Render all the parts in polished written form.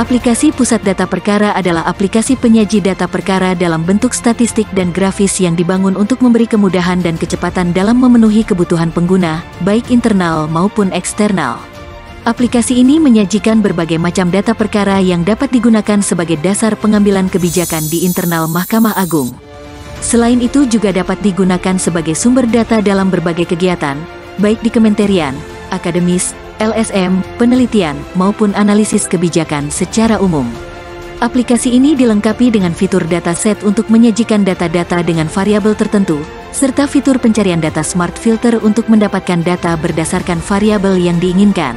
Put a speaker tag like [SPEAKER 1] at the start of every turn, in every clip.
[SPEAKER 1] Aplikasi Pusat Data Perkara adalah aplikasi penyaji data perkara dalam bentuk statistik dan grafis yang dibangun untuk memberi kemudahan dan kecepatan dalam memenuhi kebutuhan pengguna, baik internal maupun eksternal. Aplikasi ini menyajikan berbagai macam data perkara yang dapat digunakan sebagai dasar pengambilan kebijakan di internal Mahkamah Agung. Selain itu juga dapat digunakan sebagai sumber data dalam berbagai kegiatan, baik di kementerian, akademis, LSM, penelitian, maupun analisis kebijakan secara umum. Aplikasi ini dilengkapi dengan fitur dataset untuk menyajikan data-data dengan variabel tertentu, serta fitur pencarian data Smart Filter untuk mendapatkan data berdasarkan variabel yang diinginkan.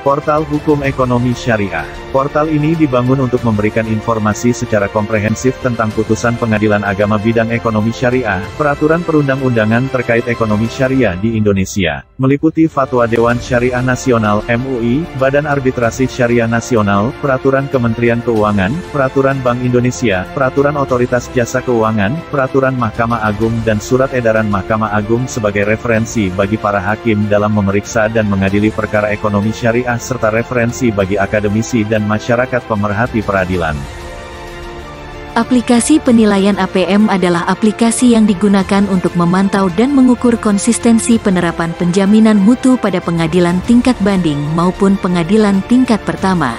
[SPEAKER 2] Portal Hukum Ekonomi Syariah. Portal ini dibangun untuk memberikan informasi secara komprehensif tentang putusan Pengadilan Agama bidang ekonomi syariah, peraturan perundang-undangan terkait ekonomi syariah di Indonesia, meliputi Fatwa Dewan Syariah Nasional (MUI), Badan Arbitrasi Syariah Nasional, Peraturan Kementerian Keuangan, Peraturan Bank Indonesia, Peraturan Otoritas Jasa Keuangan, Peraturan Mahkamah Agung dan Surat Edaran Mahkamah Agung sebagai referensi bagi para hakim dalam memeriksa dan mengadili perkara ekonomi syariah serta referensi bagi akademisi dan masyarakat pemerhati peradilan.
[SPEAKER 1] Aplikasi penilaian APM adalah aplikasi yang digunakan untuk memantau dan mengukur konsistensi penerapan penjaminan mutu pada pengadilan tingkat banding maupun pengadilan tingkat pertama.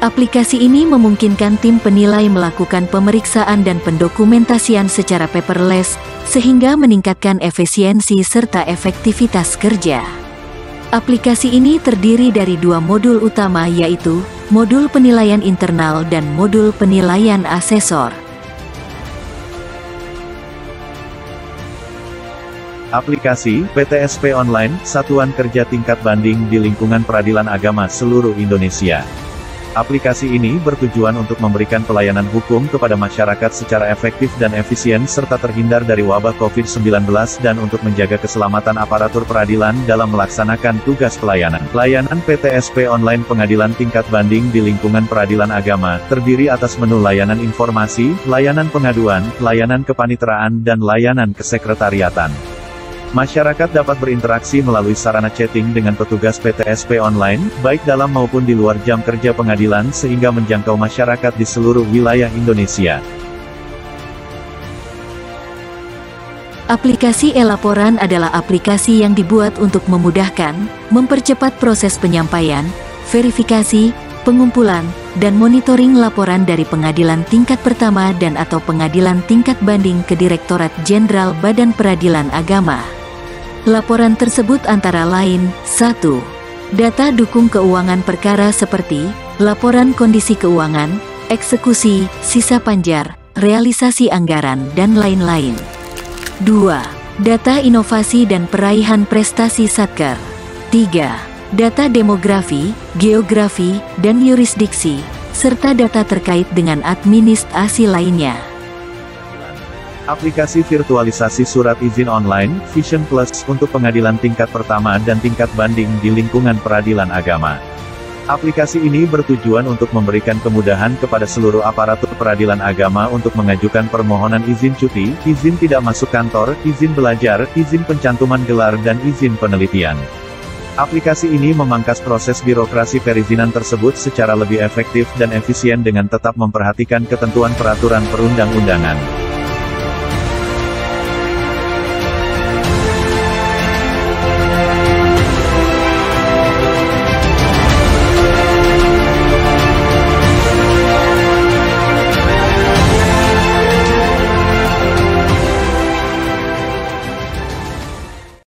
[SPEAKER 1] Aplikasi ini memungkinkan tim penilai melakukan pemeriksaan dan pendokumentasian secara paperless, sehingga meningkatkan efisiensi serta efektivitas kerja. Aplikasi ini terdiri dari dua modul utama, yaitu modul penilaian internal dan modul penilaian asesor.
[SPEAKER 2] Aplikasi PTSP Online, Satuan Kerja Tingkat Banding di lingkungan peradilan agama seluruh Indonesia. Aplikasi ini bertujuan untuk memberikan pelayanan hukum kepada masyarakat secara efektif dan efisien serta terhindar dari wabah COVID-19 dan untuk menjaga keselamatan aparatur peradilan dalam melaksanakan tugas pelayanan. Layanan PTSP Online Pengadilan Tingkat Banding di lingkungan peradilan agama terdiri atas menu layanan informasi, layanan pengaduan, layanan kepaniteraan dan layanan kesekretariatan. Masyarakat dapat berinteraksi melalui sarana chatting dengan petugas PTSP Online, baik dalam maupun di luar jam kerja pengadilan sehingga menjangkau masyarakat di seluruh wilayah Indonesia.
[SPEAKER 1] Aplikasi e-laporan adalah aplikasi yang dibuat untuk memudahkan, mempercepat proses penyampaian, verifikasi, pengumpulan, dan monitoring laporan dari pengadilan tingkat pertama dan atau pengadilan tingkat banding ke Direktorat Jenderal Badan Peradilan Agama. Laporan tersebut antara lain, 1. Data dukung keuangan perkara seperti laporan kondisi keuangan, eksekusi, sisa panjar, realisasi anggaran, dan lain-lain. 2. Data inovasi dan peraihan prestasi Satker. 3. Data demografi, geografi, dan yurisdiksi, serta data terkait dengan administrasi lainnya.
[SPEAKER 2] Aplikasi virtualisasi surat izin online, Vision Plus, untuk pengadilan tingkat pertama dan tingkat banding di lingkungan peradilan agama. Aplikasi ini bertujuan untuk memberikan kemudahan kepada seluruh aparatur peradilan agama untuk mengajukan permohonan izin cuti, izin tidak masuk kantor, izin belajar, izin pencantuman gelar dan izin penelitian. Aplikasi ini memangkas proses birokrasi perizinan tersebut secara lebih efektif dan efisien dengan tetap memperhatikan ketentuan peraturan perundang-undangan.